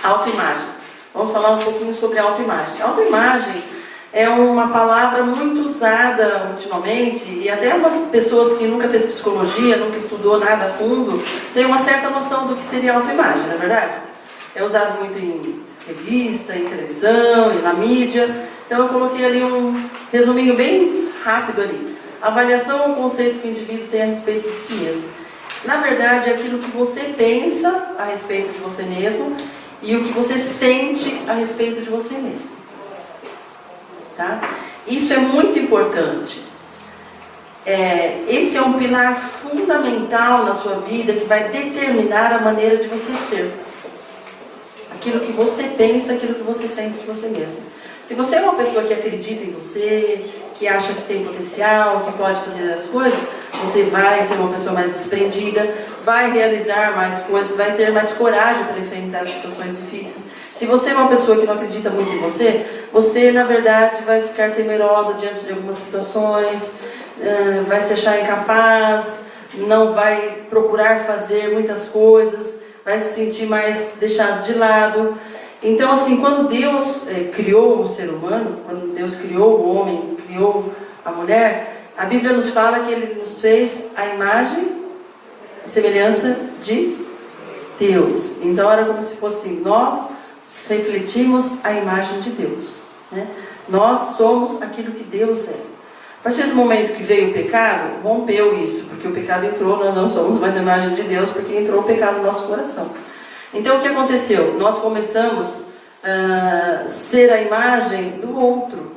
Autoimagem. Vamos falar um pouquinho sobre autoimagem. Autoimagem é uma palavra muito usada ultimamente, e até umas pessoas que nunca fez psicologia, nunca estudou nada a fundo, têm uma certa noção do que seria autoimagem, não é verdade? É usado muito em revista, em televisão, e na mídia. Então eu coloquei ali um resuminho bem rápido ali. Avaliação é um conceito que o indivíduo tem a respeito de si mesmo. Na verdade, é aquilo que você pensa a respeito de você mesmo e o que você sente a respeito de você mesmo. Tá? Isso é muito importante. Esse é um pilar fundamental na sua vida que vai determinar a maneira de você ser. Aquilo que você pensa, aquilo que você sente de você mesmo. Se você é uma pessoa que acredita em você, que acha que tem potencial, que pode fazer as coisas, você vai ser uma pessoa mais desprendida, vai realizar mais coisas, vai ter mais coragem para enfrentar situações difíceis. Se você é uma pessoa que não acredita muito em você, você na verdade vai ficar temerosa diante de algumas situações, vai se achar incapaz, não vai procurar fazer muitas coisas, vai se sentir mais deixado de lado. Então, assim, quando Deus criou o ser humano, quando Deus criou o homem, criou a mulher, a Bíblia nos fala que Ele nos fez a imagem e semelhança de Deus. Então, era como se fosse nós refletimos a imagem de Deus, né? Nós somos aquilo que Deus é. A partir do momento que veio o pecado, rompeu isso, porque o pecado entrou, nós não somos mais a imagem de Deus, porque entrou o pecado no nosso coração. Então o que aconteceu? Nós começamos a ser a imagem do outro.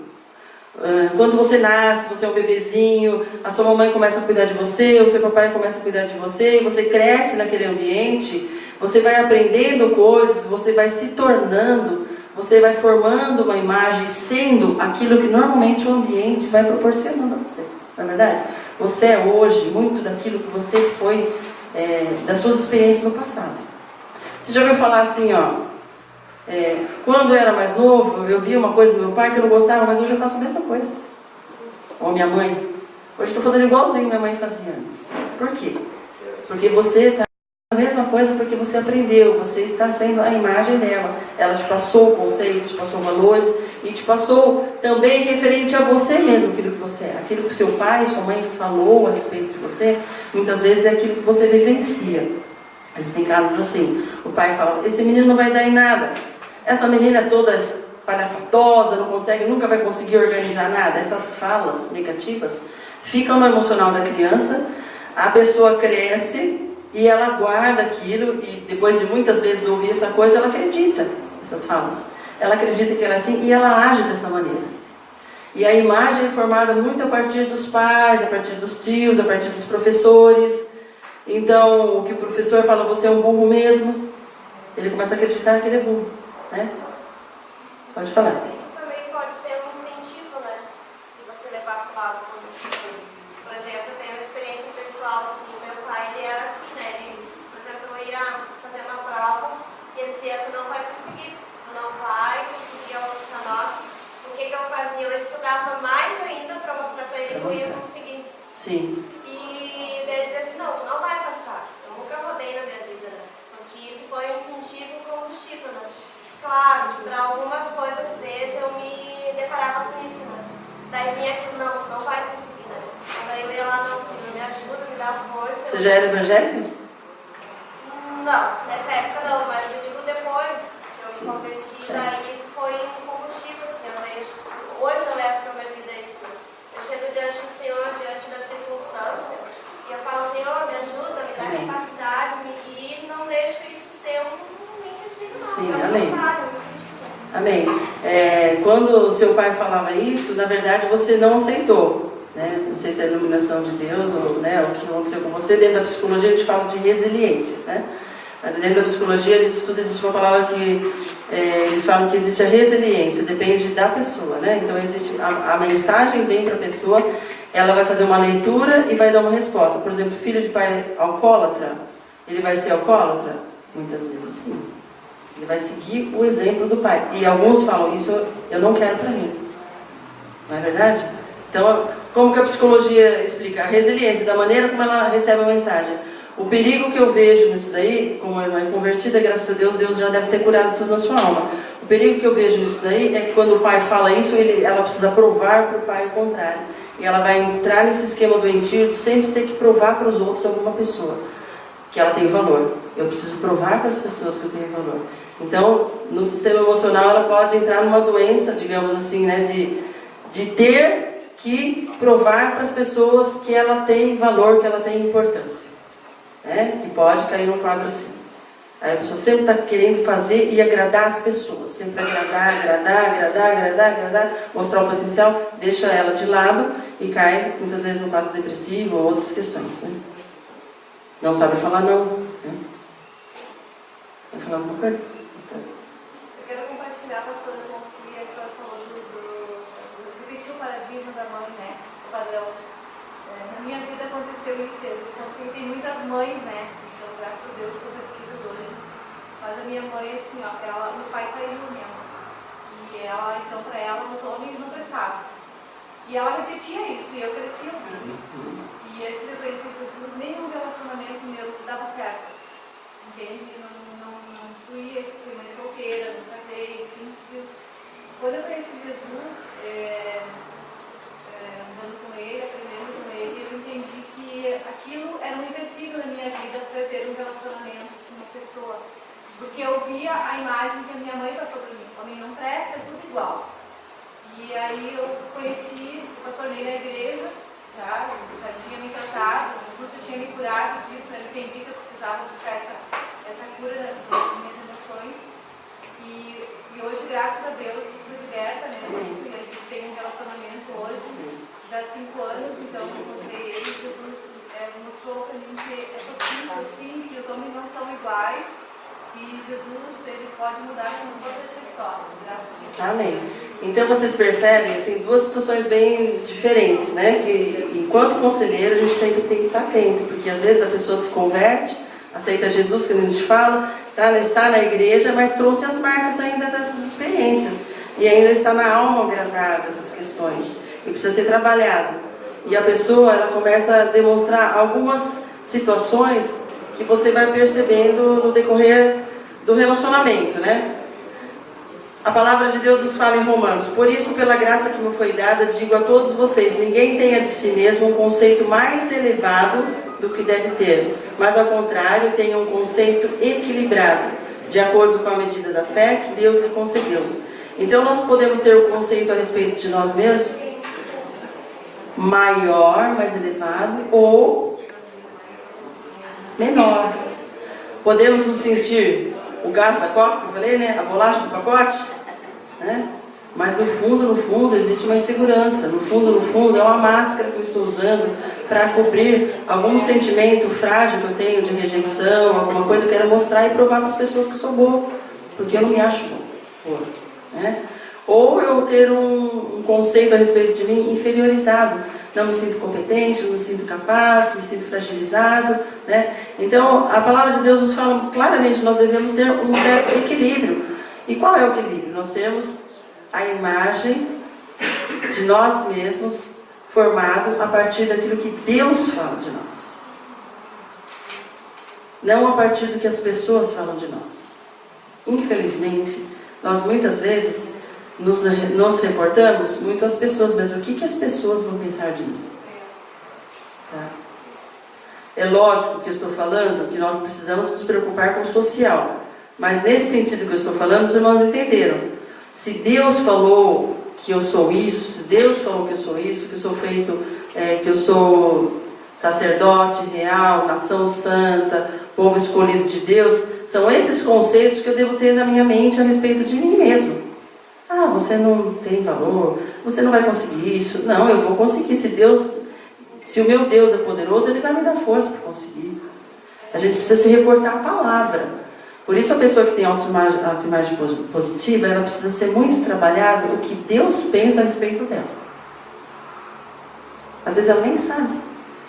Quando você nasce, você é um bebezinho, a sua mamãe começa a cuidar de você, o seu papai começa a cuidar de você, e você cresce naquele ambiente, você vai aprendendo coisas, você vai se tornando, você vai formando uma imagem, sendo aquilo que normalmente o ambiente vai proporcionando a você. Não é verdade? Você é hoje muito daquilo que você foi, das suas experiências no passado. Você já ouviu falar assim, quando eu era mais novo, eu via uma coisa do meu pai que eu não gostava, mas hoje eu faço a mesma coisa. Ou minha mãe. Hoje estou fazendo igualzinho minha mãe fazia antes. Por quê? Porque você está fazendo a mesma coisa porque você aprendeu, você está sendo a imagem dela. Ela te passou conceitos, te passou valores e te passou também referente a você mesmo, aquilo que você é. Aquilo que seu pai e sua mãe falou a respeito de você, muitas vezes é aquilo que você vivencia. Existem casos assim, o pai fala, esse menino não vai dar em nada. Essa menina é toda espalhafatosa, não consegue, nunca vai conseguir organizar nada. Essas falas negativas ficam no emocional da criança, a pessoa cresce e ela guarda aquilo, e depois de muitas vezes ouvir essa coisa, ela acredita nessas falas. Ela acredita que ela é assim e ela age dessa maneira. E a imagem é formada muito a partir dos pais, a partir dos tios, a partir dos professores. Então, o que o professor fala, você é um burro mesmo, ele começa a acreditar que ele é burro, né? Pode falar. Isso também pode ser um incentivo, né? Se você levar para o lado positivo. Por exemplo, eu tenho uma experiência pessoal, assim, meu pai, ele era assim, né? Ele, por exemplo, eu ia fazer uma prova e ele dizia, tu não vai conseguir, tu não vai conseguir alcançar nota. O que eu fazia? Eu estudava mais ainda para mostrar para ele que eu ia conseguir. Sim. E ele dizia assim, não, tu não vai passar. Eu nunca rodei na minha vida, né? Porque isso foi um incentivo e combustível, né? Claro que para algumas coisas, às vezes, eu me deparava com isso, né? Daí vinha aquilo, não, tu não vai conseguir, né? Então daí eu ia lá, não, Senhor, me ajuda, me dá força. Você já era evangélico? Não, nessa época não, mas eu digo depois que eu me converti, daí isso foi um combustível, Senhor. Daí hoje eu levo para a minha vida isso, né? Eu chego diante do Senhor, diante da circunstância, e eu falo, Senhor, me ajuda, me dá capacidade, e não deixo isso ser um empecilho, não. Sim, amém. Amém. Quando o seu pai falava isso, na verdade você não aceitou, né? Não sei se é a iluminação de Deus ou, né, o que aconteceu com você. Dentro da psicologia a gente fala de resiliência, né? Dentro da psicologia a gente estuda, existe uma palavra que eles falam que existe a resiliência, depende da pessoa, né? Então existe a mensagem vem para a pessoa, ela vai fazer uma leitura e vai dar uma resposta. Por exemplo, filho de pai alcoólatra, ele vai ser alcoólatra? Muitas vezes sim. Ele vai seguir o exemplo do pai. E alguns falam, isso eu não quero para mim. Não é verdade? Então, como que a psicologia explica? A resiliência, da maneira como ela recebe a mensagem. O perigo que eu vejo nisso daí, como é convertida, graças a Deus, Deus já deve ter curado tudo na sua alma. O perigo que eu vejo nisso daí é que quando o pai fala isso, ela precisa provar para o pai o contrário. E ela vai entrar nesse esquema doentio de sempre ter que provar para os outros alguma pessoa que ela tem valor. Eu preciso provar para as pessoas que eu tenho valor. Então, no sistema emocional, ela pode entrar numa doença, digamos assim, né, de ter que provar para as pessoas que ela tem valor, que ela tem importância. Né? Que pode cair num quadro assim. Aí a pessoa sempre está querendo fazer e agradar as pessoas. Sempre agradar, mostrar o potencial, deixa ela de lado e cai muitas vezes no quadro depressivo ou outras questões. Né? Não sabe falar não. Né? Vai falar alguma coisa? Eu quero compartilhar com as coisas que a senhora falou do repetir o paradigma da mãe, né? O padrão. Na minha vida aconteceu isso. Eu tenho muitas mães, né? Então, graças a Deus, convertidas hoje. Mas a minha mãe, assim, ó, meu pai traiu minha mãe. E ela, então, para ela, os homens não prestavam. E ela repetia isso, e eu cresci ouvindo. E antes de eu conhecer Jesus, nenhum relacionamento meu dava certo. Entende? Não fluía, fui mãe solteira, não casei, enfim. Quando eu conheci Jesus, andando com ele, aprendendo com ele, eu entendi que aquilo era um empecilho na minha vida para ter um relacionamento com uma pessoa. Porque eu via a imagem que a minha mãe passou para mim. Homem não presta, é tudo igual. E aí eu conheci, pastorei na igreja, já tinha me tratado, Jesus já tinha me curado disso, eu entendi que eu precisava buscar essa cura das minhas emoções. E hoje, graças a Deus, isso me liberta, né? A gente tem um relacionamento hoje, já há 5 anos, então eu encontrei ele, Jesus mostrou para mim que é possível, sim, que os homens não são iguais, e Jesus, ele pode mudar toda essa história, graças a Deus. Amém. Então vocês percebem, assim, duas situações bem diferentes, né? Que enquanto conselheiro a gente sempre tem que estar atento, porque às vezes a pessoa se converte, aceita Jesus, que a gente fala, está na igreja, mas trouxe as marcas ainda dessas experiências. E ainda está na alma gravada essas questões. E precisa ser trabalhado. E a pessoa, ela começa a demonstrar algumas situações que você vai percebendo no decorrer do relacionamento, né? A palavra de Deus nos fala em Romanos: por isso, pela graça que me foi dada, digo a todos vocês, ninguém tenha de si mesmo um conceito mais elevado do que deve ter, mas ao contrário, tenha um conceito equilibrado, de acordo com a medida da fé que Deus lhe concedeu. Então nós podemos ter o conceito a respeito de nós mesmos maior, mais elevado, ou menor. Podemos nos sentir o gás da coca, que eu falei, né? A bolacha do pacote, né? Mas no fundo existe uma insegurança. No fundo é uma máscara que eu estou usando para cobrir algum sentimento frágil que eu tenho de rejeição, alguma coisa que eu quero mostrar e provar para as pessoas que eu sou boa, porque eu não me acho boa, né? Ou eu ter um conceito a respeito de mim inferiorizado. Não me sinto competente, não me sinto capaz, me sinto fragilizado, né? Então, a palavra de Deus nos fala claramente que nós devemos ter um certo equilíbrio. E qual é o equilíbrio? Nós temos a imagem de nós mesmos formado a partir daquilo que Deus fala de nós. Não a partir do que as pessoas falam de nós. Infelizmente, nós muitas vezes nos reportamos muito às pessoas, mas o que as pessoas vão pensar de mim? Tá? É lógico que eu estou falando que nós precisamos nos preocupar com o social, mas nesse sentido que eu estou falando, os irmãos entenderam. Se Deus falou que eu sou isso, se Deus falou que eu sou isso, que eu sou feito, que eu sou sacerdote real, nação santa, povo escolhido de Deus, são esses conceitos que eu devo ter na minha mente a respeito de mim mesmo. Ah, você não tem valor, você não vai conseguir isso. Não, eu vou conseguir. Se o meu Deus é poderoso, Ele vai me dar força para conseguir. A gente precisa se reportar à palavra. Por isso a pessoa que tem autoimagem positiva, ela precisa ser muito trabalhada o que Deus pensa a respeito dela. Às vezes ela nem sabe.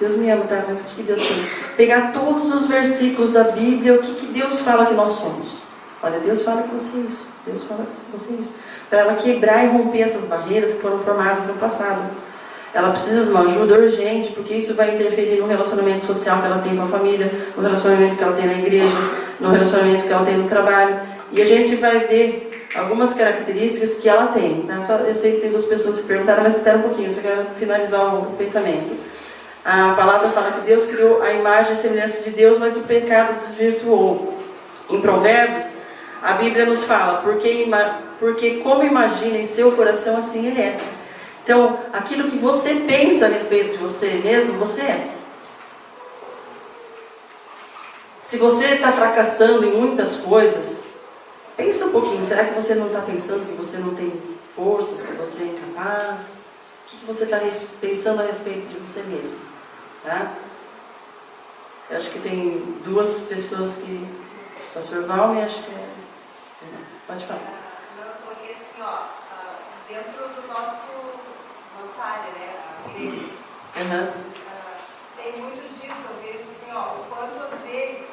Deus me ama, tá? Mas o que Deus tem? Pegar todos os versículos da Bíblia, o que Deus fala que nós somos. Olha, Deus fala que você é isso. Deus fala que você é isso. Para ela quebrar e romper essas barreiras que foram formadas no passado. ela precisa de uma ajuda urgente, porque isso vai interferir no relacionamento social que ela tem com a família, no relacionamento que ela tem na igreja, no relacionamento que ela tem no trabalho. E a gente vai ver algumas características que ela tem. Tá? Eu sei que tem duas pessoas que perguntaram, mas espera um pouquinho, só quero finalizar o pensamento. A palavra fala que Deus criou a imagem e a semelhança de Deus, mas o pecado desvirtuou. Em Provérbios, a Bíblia nos fala, porque como imagina em seu coração, assim ele é. Então, aquilo que você pensa a respeito de você mesmo, você é. Se você está fracassando em muitas coisas, pensa um pouquinho, será que você não está pensando que você não tem forças, que você é incapaz? O que você está pensando a respeito de você mesmo? Tá? Eu acho que tem duas pessoas que... Pastor Valme, acho que é... Pode falar. Porque assim, dentro do nossa área, né, a igreja, tem muito disso, eu vejo assim, o quanto às vezes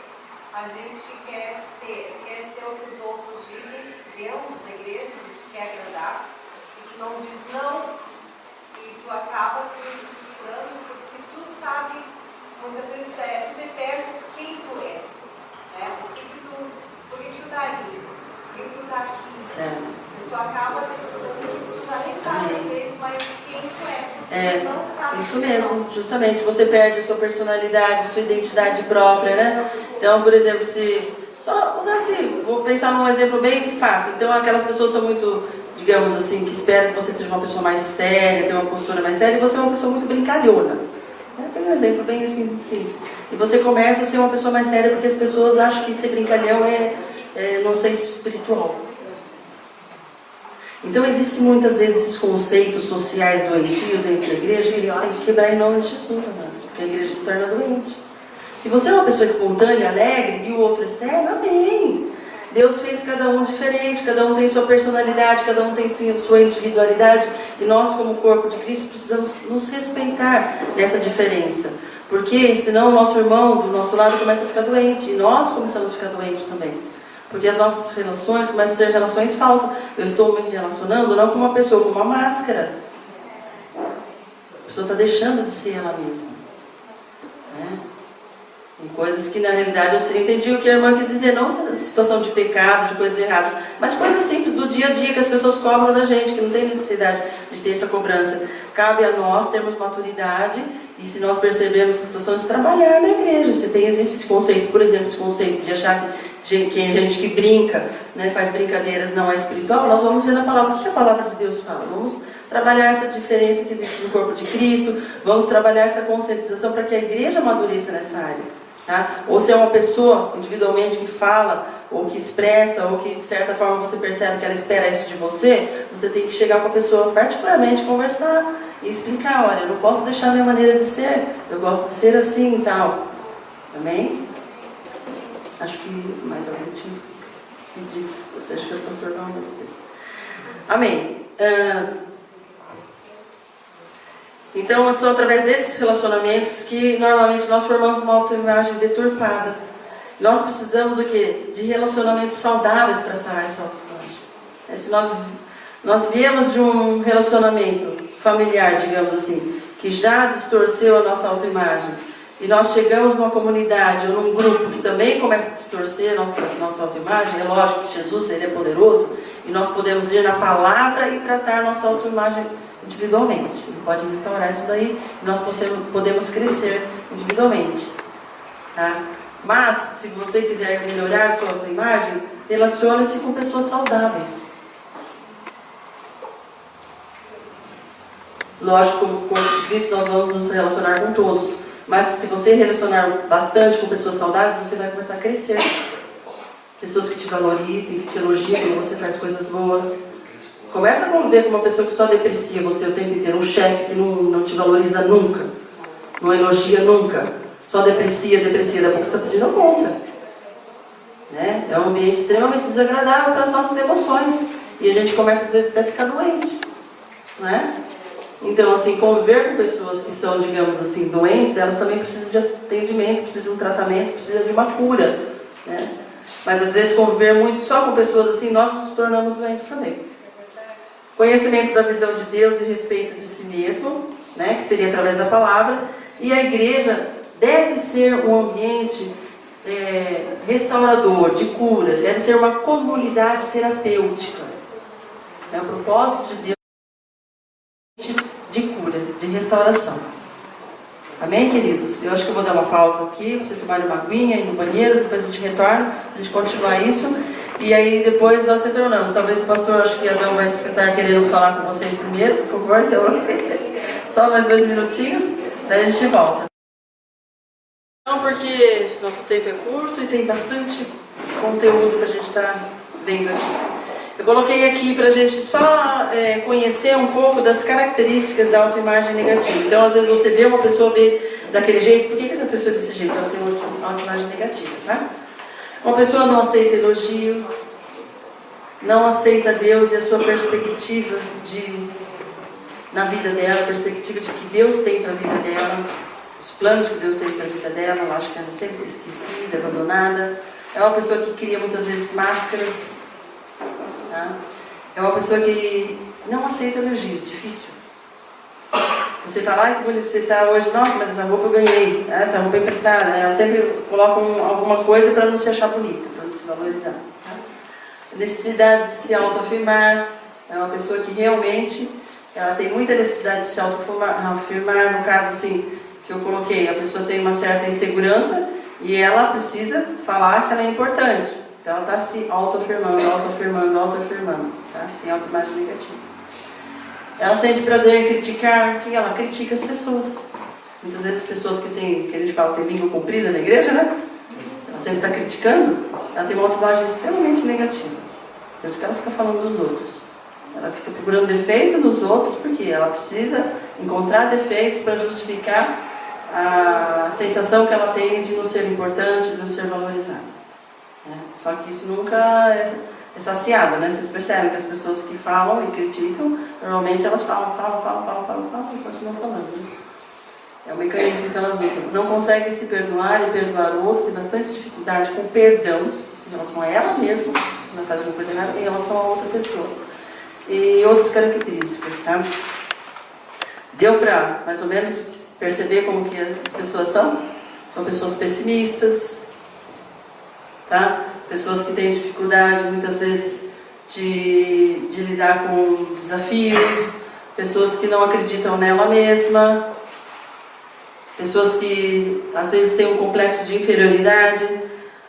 a gente quer ser o que os outros dizem dentro da igreja, a gente quer agradar, e tu não diz não, e tu acaba se frustrando, porque tu sabe, muitas vezes, tu depende quem tu é, né? Por que tu tá ali? Por que tu tá aqui? Certo. E tu acaba tu já nem sabe às vezes, mas quem tu é. Tu não sabe isso mesmo, justamente. Você perde a sua personalidade, sua identidade própria, né? Então, por exemplo, só usar assim, vou pensar num exemplo bem fácil. Então, aquelas pessoas são muito, digamos assim, que esperam que você seja uma pessoa mais séria, tenha uma postura mais séria, e você é uma pessoa muito brincalhona. Tem um exemplo bem assim, simples. E você começa a ser uma pessoa mais séria porque as pessoas acham que ser brincalhão é não ser espiritual. Então existem muitas vezes esses conceitos sociais doentios dentro da igreja, e eles têm que quebrar em nome de Jesus, amados, porque a igreja se torna doente. Se você é uma pessoa espontânea, alegre, e o outro é sério, amém. Deus fez cada um diferente, cada um tem sua personalidade, cada um tem sua individualidade, e nós, como corpo de Cristo, precisamos nos respeitar nessa diferença. Porque senão o nosso irmão do nosso lado começa a ficar doente, e nós começamos a ficar doentes também. Porque as nossas relações começam a ser relações falsas. Eu estou me relacionando não com uma pessoa, com uma máscara. A pessoa está deixando de ser ela mesma. Né? Em coisas que na realidade eu entendi o que a irmã quis dizer, não situação de pecado, de coisas erradas, mas coisas simples do dia a dia que as pessoas cobram da gente, que não tem necessidade de ter essa cobrança. Cabe a nós termos maturidade e, se nós percebemos essa situação, de trabalhar na igreja. Se existe esse conceito, por exemplo, esse conceito de achar que gente que brinca, né, faz brincadeiras, não é espiritual, nós vamos ver na palavra o que a palavra de Deus fala. Vamos trabalhar essa diferença que existe no corpo de Cristo, vamos trabalhar essa conscientização para que a igreja amadureça nessa área. Tá? Ou se é uma pessoa individualmente que fala, ou que expressa, ou que de certa forma você percebe que ela espera isso de você, você tem que chegar com a pessoa particularmente, conversar e explicar, olha, eu não posso deixar a minha maneira de ser, eu gosto de ser assim e tal. Amém? Acho que mais alguém tinha pedido. Você acha que é o pastor não? Amém. Então, são através desses relacionamentos que normalmente nós formamos uma autoimagem deturpada. Nós precisamos o quê? De relacionamentos saudáveis para sarar essa autoimagem. Se nós viemos de um relacionamento familiar, digamos assim, que já distorceu a nossa autoimagem, e nós chegamos numa comunidade ou num grupo que também começa a distorcer a nossa autoimagem, é lógico que Jesus, ele é poderoso, e nós podemos ir na palavra e tratar a nossa autoimagem individualmente. Ele pode restaurar isso daí, e nós podemos crescer individualmente. Tá? Mas, se você quiser melhorar a sua autoimagem, relacione-se com pessoas saudáveis. Lógico, como corpo de Cristo, nós vamos nos relacionar com todos. Mas se você relacionar bastante com pessoas saudáveis, você vai começar a crescer. Pessoas que te valorizem, que te elogiam quando você faz coisas boas. Começa a conviver com uma pessoa que só deprecia você o tempo inteiro. Um chefe que não te valoriza nunca. Não elogia nunca. Só deprecia. Daqui a pouco você está pedindo conta. Né? É um ambiente extremamente desagradável para as nossas emoções. E a gente começa às vezes até a ficar doente. Não é? Então, assim, conviver com pessoas que são, digamos assim, doentes, elas também precisam de atendimento, precisam de um tratamento, precisam de uma cura. Né? Mas às vezes conviver muito só com pessoas assim, nós nos tornamos doentes também. Conhecimento da visão de Deus e respeito de si mesmo. né, que seria através da palavra, e a igreja deve ser um ambiente restaurador, de cura, deve ser uma comunidade terapêutica. É o propósito de Deus de cura, de restauração. Amém, queridos? Eu acho que eu vou dar uma pausa aqui, vocês tomarem uma aguinha, ir no banheiro, depois a gente retorna, a gente continuar isso, e aí depois nós retornamos. Talvez o pastor, acho que Adão vai estar querendo falar com vocês primeiro, por favor, então, só mais 2 minutinhos, daí a gente volta. Não, porque nosso tempo é curto e tem bastante conteúdo para a gente estar vendo aqui. Eu coloquei aqui para a gente só conhecer um pouco das características da autoimagem negativa. Então, às vezes você vê uma pessoa daquele jeito, por que essa pessoa é desse jeito? Ela tem uma autoimagem negativa, tá? Uma pessoa não aceita elogio, não aceita Deus e a sua perspectiva na vida dela, a perspectiva de que Deus tem para a vida dela, os planos que Deus tem para a vida dela. Ela acha que ela é sempre esquecida, abandonada. É uma pessoa que cria muitas vezes máscaras. Tá? É uma pessoa que não aceita elogios, difícil. Você fala, ai que bonito você está hoje, nossa, mas essa roupa eu ganhei, essa roupa é emprestada. Ela sempre coloca alguma coisa para não se achar bonita, para não se valorizar. Tá? Necessidade de se autoafirmar. É uma pessoa que realmente ela tem muita necessidade de se autoafirmar, no caso assim, que eu coloquei, a pessoa tem uma certa insegurança e ela precisa falar que ela é importante. Então ela está se autoafirmando, tá? Tem autoimagem negativa. Ela sente prazer em criticar, que ela critica as pessoas. Muitas vezes as pessoas que a gente fala, tem língua comprida na igreja, né? Ela sempre está criticando, ela tem uma autoimagem extremamente negativa. Por isso que ela fica falando dos outros. Ela fica procurando defeito nos outros, porque ela precisa encontrar defeitos para justificar a sensação que ela tem de não ser importante, de não ser valorizada. Só que isso nunca é saciado, né? Vocês percebem que as pessoas que falam e criticam, normalmente elas falam e continuam falando. Né? É o mecanismo que elas usam. Não conseguem se perdoar e perdoar o outro, tem bastante dificuldade com perdão em relação a ela mesma, não faz alguma coisa errada, em relação a outra pessoa. E outras características, tá? Deu para, mais ou menos, perceber como que as pessoas são? São pessoas pessimistas, tá? Pessoas que têm dificuldade, muitas vezes, de lidar com desafios, pessoas que não acreditam nela mesma, pessoas que, às vezes, têm um complexo de inferioridade.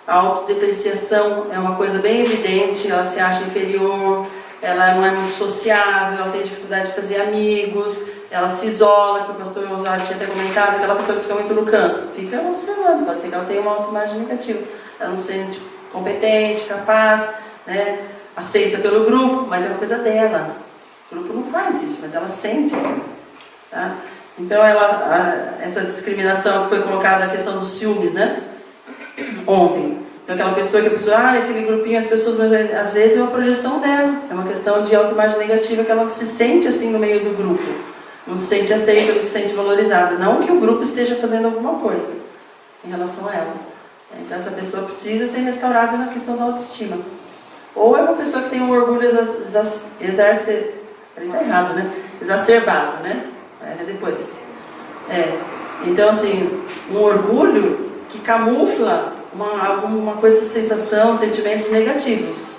A autodepreciação é uma coisa bem evidente, ela se acha inferior, ela não é muito sociável, ela tem dificuldade de fazer amigos, ela se isola, que o pastor Osório tinha até comentado, aquela pessoa que fica muito no canto, fica observando, pode ser que ela tenha uma autoimagem negativa, ela não se sente competente, capaz, né, aceita pelo grupo, mas é uma coisa dela, o grupo não faz isso, mas ela sente isso, tá? Então essa discriminação que foi colocada, a questão dos ciúmes, né, ontem. Então aquela pessoa aquele grupinho, as pessoas, mas às vezes é uma projeção dela, é uma questão de autoimagem negativa, que ela se sente assim no meio do grupo, não se sente aceita, não se sente valorizada, não que o grupo esteja fazendo alguma coisa em relação a ela. Então essa pessoa precisa ser restaurada na questão da autoestima. Ou é uma pessoa que tem um orgulho exacerbado, né? Depois. Então assim, um orgulho que camufla alguma coisa, sensação, sentimentos negativos.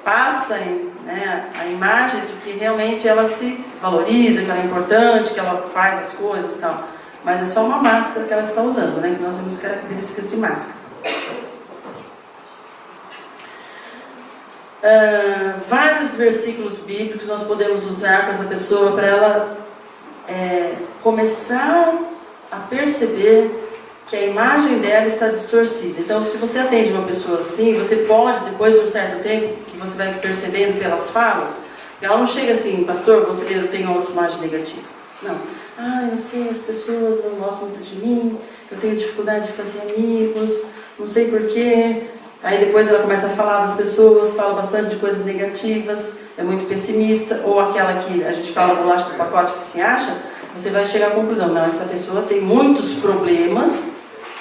Passa a imagem de que realmente ela se valoriza, que ela é importante, que ela faz as coisas e tal. Mas é só uma máscara que ela está usando, né? Que nós vemos características de máscara. Vários versículos bíblicos nós podemos usar com essa pessoa para ela começar a perceber que a imagem dela está distorcida. Então, se você atende uma pessoa assim, você pode, depois de um certo tempo, que você vai percebendo pelas falas, ela não chega assim, pastor, o conselheiro tem uma autoimagem negativa. Não. Eu sei, as pessoas não gostam muito de mim, eu tenho dificuldade de fazer amigos, não sei porquê. Aí depois ela começa a falar das pessoas, fala bastante de coisas negativas, é muito pessimista, ou aquela que a gente fala bolacha do pacote que se acha, você vai chegar à conclusão, não, essa pessoa tem muitos problemas,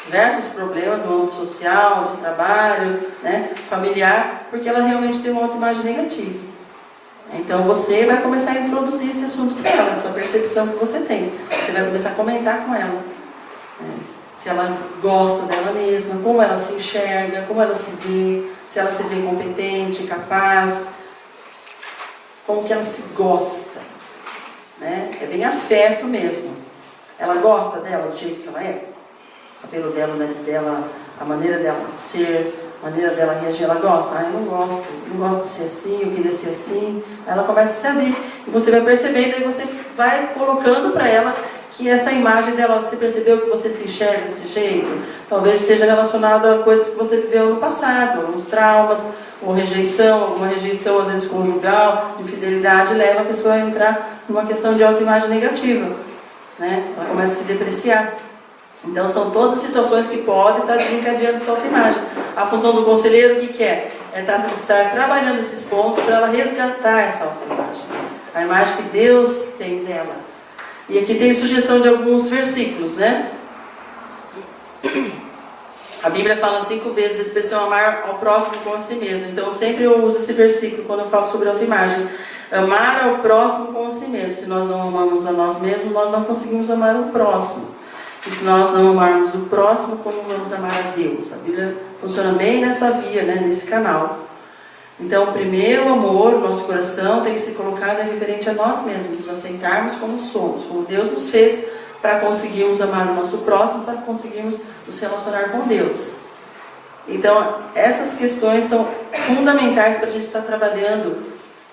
diversos problemas no âmbito social, de trabalho, né, familiar, porque ela realmente tem uma autoimagem negativa. Então você vai começar a introduzir esse assunto para ela, essa percepção que você tem. Você vai começar a comentar com ela. Se ela gosta dela mesma, como ela se enxerga, como ela se vê, se ela se vê competente, capaz, como que ela se gosta. Né? É bem afeto mesmo. Ela gosta dela do jeito que ela é? O cabelo dela, o nariz dela, a maneira dela ser, a maneira dela reagir, ela gosta? Eu não gosto de ser assim, eu queria ser assim. Aí ela começa a se abrir. E você vai percebendo, aí você vai colocando para ela que essa imagem dela, você percebeu que você se enxerga desse jeito? Talvez esteja relacionado a coisas que você viveu no passado, alguns traumas, ou rejeição, alguma rejeição às vezes conjugal, de infidelidade, leva a pessoa a entrar numa questão de autoimagem negativa. Né? Ela começa a se depreciar. Então são todas situações que podem estar desencadeando essa autoimagem. A função do conselheiro, o que é? É estar trabalhando esses pontos para ela resgatar essa autoimagem. A imagem que Deus tem dela. E aqui tem sugestão de alguns versículos, né? A Bíblia fala 5 vezes a expressão amar ao próximo como a si mesmo. Então sempre eu uso esse versículo quando eu falo sobre autoimagem. Amar ao próximo como a si mesmo. Se nós não amamos a nós mesmos, nós não conseguimos amar o próximo. E se nós não amarmos o próximo, como vamos amar a Deus? A Bíblia funciona bem nessa via, né? Nesse canal. Então, primeiro o amor, o nosso coração tem que ser colocado referente a nós mesmos, nos aceitarmos como somos, como Deus nos fez, para conseguirmos amar o nosso próximo, para conseguirmos nos relacionar com Deus. Então, essas questões são fundamentais para a gente estar trabalhando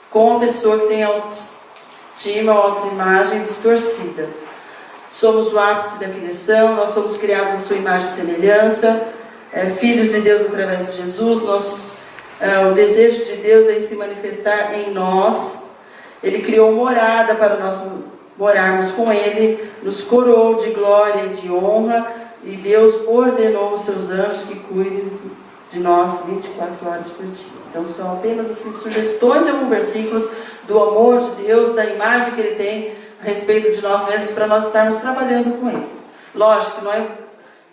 com a pessoa que tem autoestima, autoimagem distorcida. Somos o ápice da criação, nós somos criados à sua imagem e semelhança, filhos de Deus através de Jesus, o desejo de Deus é se manifestar em nós. Ele criou morada para nós morarmos com Ele, nos coroou de glória e de honra, e Deus ordenou os seus anjos que cuidem de nós 24 horas por dia. Então são apenas assim, sugestões em alguns versículos do amor de Deus, da imagem que Ele tem a respeito de nós mesmos, para nós estarmos trabalhando com Ele. Lógico,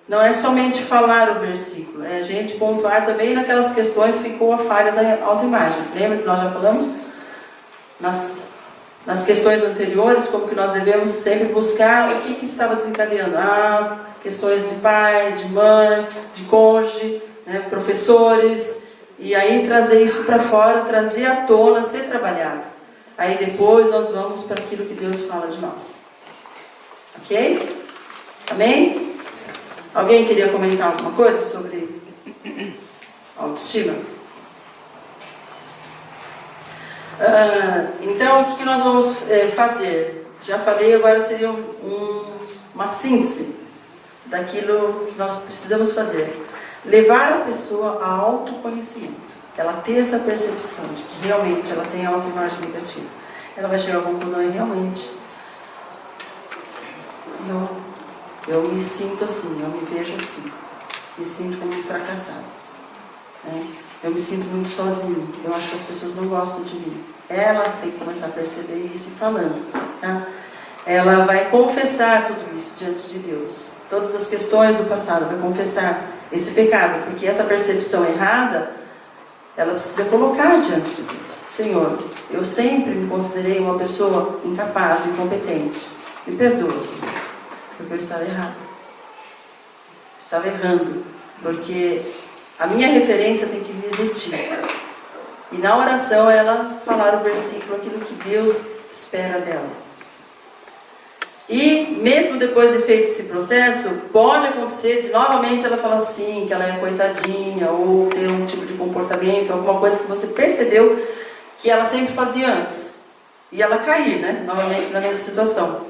não é somente falar o versículo, é a gente pontuar também naquelas questões que ficou a falha da autoimagem. Lembra que nós já falamos? Nas questões anteriores, como que nós devemos sempre buscar o que estava desencadeando. Questões de pai, de mãe, de cônjuge, né, professores, e aí trazer isso para fora, trazer à tona, ser trabalhado. Aí depois nós vamos para aquilo que Deus fala de nós. Ok? Amém? Alguém queria comentar alguma coisa sobre autoestima? Então, o que nós vamos fazer? Já falei, agora seria uma síntese daquilo que nós precisamos fazer. Levar a pessoa a autoconhecimento. Ela ter essa percepção de que realmente ela tem autoimagem negativa. Ela vai chegar à conclusão e realmente eu me sinto assim, eu me vejo assim. Me sinto como um fracassado. Né? Eu me sinto muito sozinho. Eu acho que as pessoas não gostam de mim. Ela tem que começar a perceber isso e falando. Tá? Ela vai confessar tudo isso diante de Deus. Todas as questões do passado, vai confessar esse pecado. Porque essa percepção errada, ela precisa colocar diante de Deus. Senhor, eu sempre me considerei uma pessoa incapaz, incompetente. Me perdoa, Senhor, porque eu estava errado. Estava errando, porque a minha referência tem que vir de Ti. E na oração ela falar o versículo, aquilo que Deus espera dela. E mesmo depois de feito esse processo, pode acontecer de novamente ela falar assim, que ela é coitadinha, ou ter um tipo de comportamento, alguma coisa que você percebeu que ela sempre fazia antes. E ela cair, né? Novamente na mesma situação.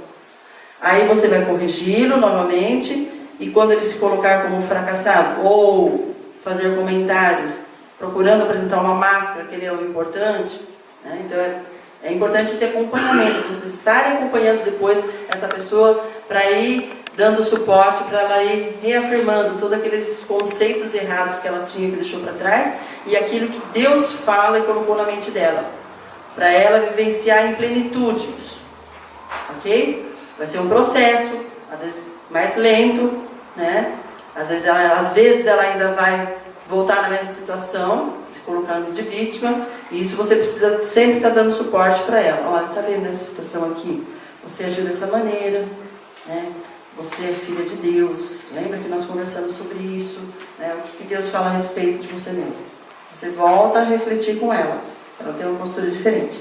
Aí você vai corrigi-lo novamente, e quando ele se colocar como um fracassado, ou fazer comentários, procurando apresentar uma máscara, que ele é o importante, né? Então é importante esse acompanhamento, vocês estarem acompanhando depois essa pessoa, para ir dando suporte, para ela ir reafirmando todos aqueles conceitos errados que ela tinha, que deixou para trás, e aquilo que Deus fala e colocou na mente dela, para ela vivenciar em plenitude isso. Ok? Vai ser um processo, às vezes mais lento, né? Às vezes ela ainda vai voltar na mesma situação, se colocando de vítima, e isso você precisa sempre estar dando suporte para ela. Olha, está vendo essa situação aqui? Você agiu dessa maneira, né? Você é filha de Deus. Lembra que nós conversamos sobre isso? Né? O que Deus fala a respeito de você mesma? Você volta a refletir com ela. Ela tem uma postura diferente.